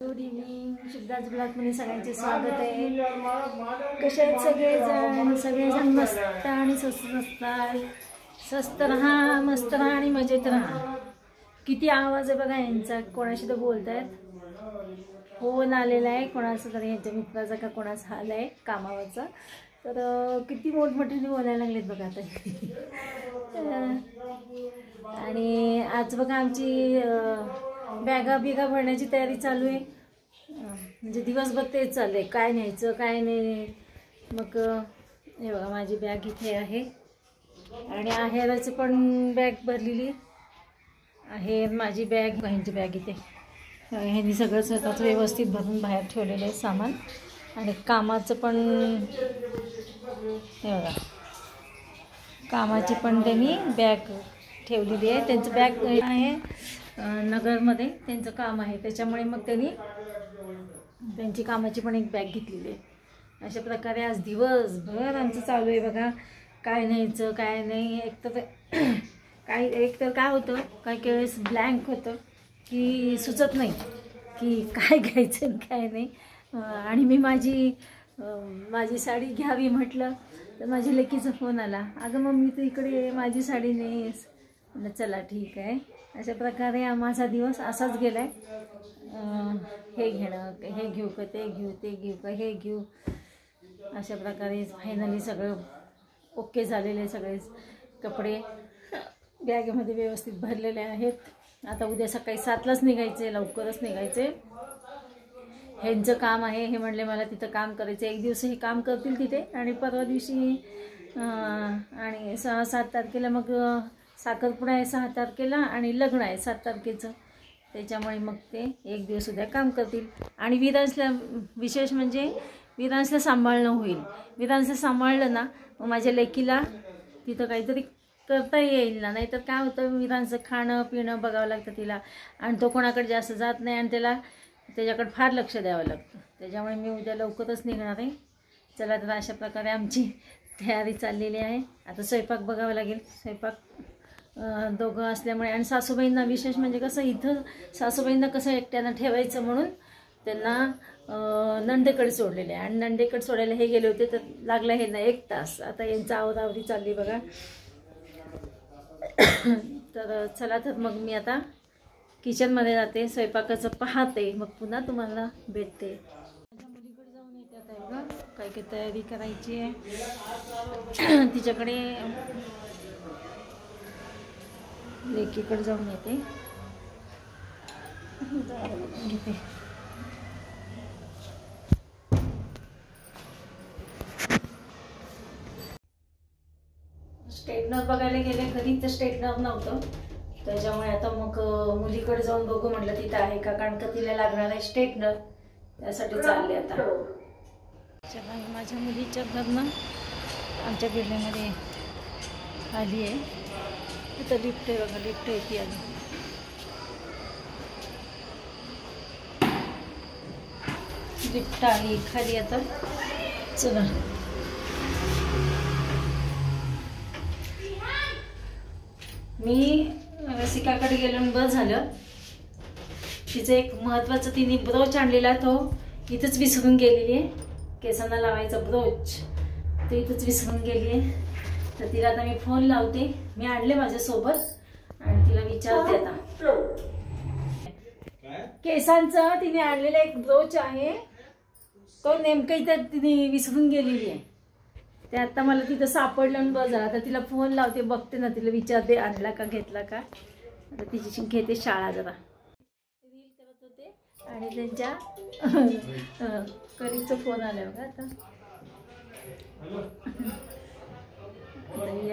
Good evening. शुद्धाच ब्लॉगमध्ये सगळ्यांचे स्वागत आहे. कसे आहेत सगळेजण? सगळेजण मस्त आणि स्वस्त असतात. स्वस्त राहा, मस्त राहा आणि मजेत राहा. किती आवाज आहे बघा यांचा. कोणाशी तर बोलतायत. फोन आलेला आहे कोणाचा तरी, यांच्या मित्राचा का कोणाचा आला आहे कामावरचा. तर किती मोठमोठ्याने बोलायला लागलेत बघा आता. आणि आज बघा आमची बॅगा बिगा भरण्याची तयारी चालू आहे. म्हणजे दिवसभर तेच चालू आहे, काय न्यायचं काय नाही. मग हे बघा माझी बॅग इथे आहे आणि आहेराची पण बॅग भरलेली आहे. माझी बॅग, बहिणीची बॅग इथे. ह्यांनी सगळं स्वतःच व्यवस्थित भरून बाहेर ठेवलेलं आहे सामान. आणि कामाचं पण हे बघा, कामाची पण त्यांनी बॅग ठेवलेली आहे. त्यांचं बॅग आहे नगरमध्ये, त्यांचं काम आहे त्याच्यामुळे मग त्यांनी त्यांची कामाची पण एक बॅग घेतलेली आहे. अशा प्रकारे आज दिवसभर आमचं चालू आहे बघा. काय न्यायचं काय नाही. एक तर काय होतं, काही वेळेस ब्लँक होतं की सुचत नाही की काय घ्यायचं काय नाही. आणि मी माझी साडी घ्यावी म्हटलं तर माझ्या लेकीचा फोन आला, अगं मम्मी तू इकडे माझी साडी नेस. म्हणलं चला ठीक आहे. अशा प्रकारे माझा दिवस असाच गेला आहे. हे घेणं, हे घेऊ का ते घेऊ, ते घेऊ का हे घेऊ. अशा प्रकारे फायनली सगळं ओके झालेले. सगळे कपडे बॅगेमध्ये व्यवस्थित भरलेले आहेत. आता उद्या सकाळी 7लाच निघायचे, लवकरच निघायचे. ह्यांचं काम आहे, हे म्हणले मला तिथं काम करायचं. एक दिवस हे काम करतील तिथे आणि परवा दिवशी आणि 6-7 तारखेला मग साखरपुडा आहे 6 तारखेला आणि लग्न आहे 7 तारखेचं. त्याच्यामुळे मग ते एक दिवस उद्या काम करतील. आणि विरांशला विशेष म्हणजे विरांशला सांभाळणं होईल. विरांशला सांभाळलं ना मग माझ्या लेकीला तिथं काहीतरी करता येईल ना. नाहीतर काय होतं, विरांचं खाणं पिणं बघावं लागतं तिला आणि तो कोणाकडे जास्त जात नाही आणि त्याच्याकडे फार लक्ष द्यावं लागतं. त्याच्यामुळे मी उद्या लवकरच निघणार आहे. चला तर अशा प्रकारे आमची तयारी चाललेली आहे. आता स्वयंपाक बघावं लागेल. स्वयंपाक दोघं असल्यामुळे आणि सासूबाईंना विशेष म्हणजे कसं, इथं सासूबाईंना कसं एकट्यानं ठेवायचं म्हणून त्यांना नंदेकडे सोडलेले आहे. आणि नंदेकडे सोडायला हे गेले होते तर लागला हे ना 1 तास. आता यांचा आवरावरी चालली बघा. तर चला तर मग मी आता किचनमध्ये जाते, स्वयंपाकाचं पाहते, मग पुन्हा तुम्हाला भेटते. माझ्या मुलीकडे जाऊन येते आता बघा. काय काय तयारी करायची आहे तिच्याकडे. लेकीकडे जाऊन येते, घेते. स्ट्रेटनर बघायला गेले, घरी तर स्ट्रेटनर नव्हतं. त्याच्यामुळे आता मग मुलीकडे जाऊन बघू म्हटलं तिथं आहे का, कारण का तिला लागणार आहे स्ट्रेटनर. त्यासाठी चालले आता. चला माझ्या मुलीच्या घरनं आमच्या बिल्डिंगमध्ये आली आहे. तिथं लिफ्ट आहे बघा, लिफ्ट येते आली. लिफ्ट आली खाली आता. चला मी रसिकाकडे गेलो आणि बस झालं. तिचं एक महत्त्वाचं तिने ब्रोच आणलेला, तो इथंच विसरून गेलेली आहे. केसांना लावायचा ब्रोच तो इथंच विसरून गेली आहे. तर तिला आता मी फोन लावते. मी आणले माझ्यासोबत आणि तिला विचारते आता. केसांचं तिने आणलेला एक ब्रोच आहे, तो नेमकं इथं तिने विसरून गेलेली आहे. ते आता मला तिथं सापडलं आणि बस झालं. आता तिला फोन लावते, बघते ना, तिला विचारते आणला का घेतला का. आता तिची घेते शाळा. जरा रील करत होते आणि त्यांच्या कलीगचा फोन आला बघा. आता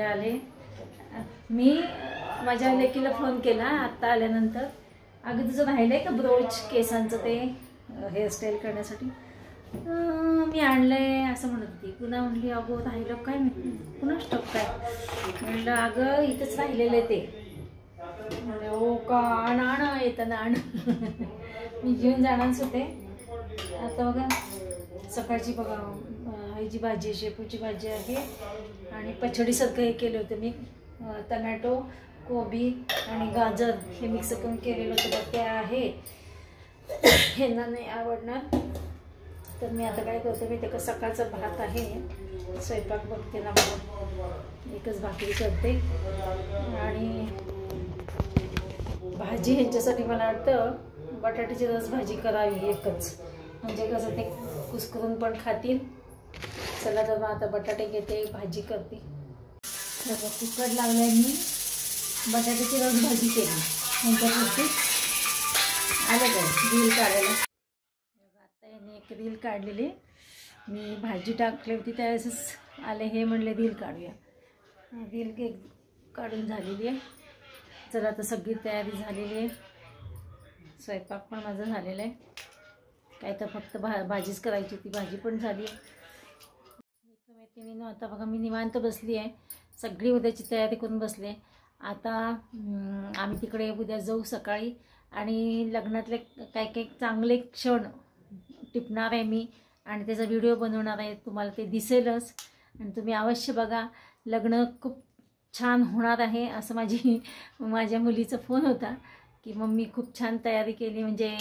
आले. मी माझ्या लेकीला फोन केला आत्ता आल्यानंतर, अगं तुझं राहिलं आहे का ब्रोच केसांचं ते हेअरस्टाईल करण्यासाठी. मी आणलंय असं म्हणत होती. पुन्हा म्हणली अगं राहिलं काय, मी पुन्हा स्टॉप काय. म्हणलं अगं इथंच राहिलेलं आहे ते. म्हणलं हो का, आण येताना आण. मी घेऊन जाणारच होते. आता बघा सकाळची बघा ह्याची भाजी, शेपूची भाजी आहे आणि पचडीसारखं हे केलं होतं मी. टमॅटो, कोबी आणि गाजर हे मिक्स करून केलेलं होतं ते आहे. ह्यांना नाही आवडणार. तर मी आता काय करते, मी ते सकाळचा भात आहे, स्वयंपाक बघते ना, बघा एकच भाकरी करते. आणि भाजी ह्यांच्यासाठी मला वाटतं बटाट्याची रस भाजी करावी एकच, म्हणजे कसं ते कुस्करून पण खातील. चला तर मग आता बटाटे घेते, भाजी करते. कुकर लावलाय मी, बटाट्याची रस भाजी केली ह्यांच्यासाठी. आलं काय रील काढायला, आता याने एक रील काढलेली, मी भाजी टाकली होती त्यावेळेसच आले हे म्हणले रील काढूया. रील काढून झालेली आहे. चला आता सगळी तयारी झालेली आहे, स्वयंपाक पण माझा झालेला आहे. काय तर फक्त भाजीच करायची होती, भाजी पण झाली आहे. मैत्रिणीनं आता बघा मी निवांत बसली आहे, सगळी उद्याची तयारी करून बसले. आता आम्ही तिकडे उद्या जाऊ सकाळी, आणि लग्नातले काही चांगले क्षण टिपणार आहे मी, आणि त्याचा व्हिडिओ बनवणार आहे. तुम्हाला ते दिसेलच, आणि तुम्ही अवश्य बघा. लग्न खूप छान होणार आहे असं माझ्या मुलीचा फोन होता की मम्मी खूप छान तयारी केली, म्हणजे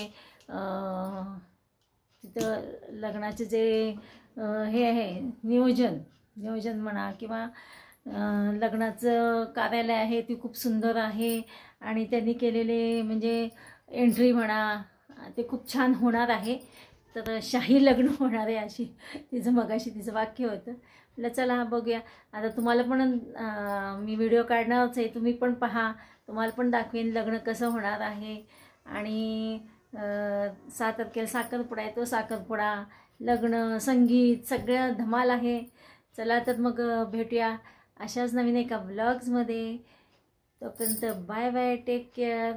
तिथं लग्नाचे जे हे आहे नियोजन म्हणा, किंवा लग्नाचं कार्यालय आहे ते खूप सुंदर आहे, आणि त्यांनी केलेले म्हणजे एंट्री म्हणा ते खूप छान होणार आहे. तर शाही लग्न होणार आहे अशी मगाशी तिचं वाक्य होतं. म्हटलं चला बघूया. आता तुम्हाला पण मी व्हिडिओ काढणारच आहे, तुम्ही पण पहा, तुम्हाला पण दाखवेन लग्न कसं होणार आहे. आणि 7 तारखेला साखरपुडा आहे, तो साखरपुडा, लग्न, संगीत सगळं धमाल आहे. चला तर मग भेटूया अशाच नवीन एका ब्लॉग्समध्ये. तोपर्यंत बाय बाय, टेक केअर.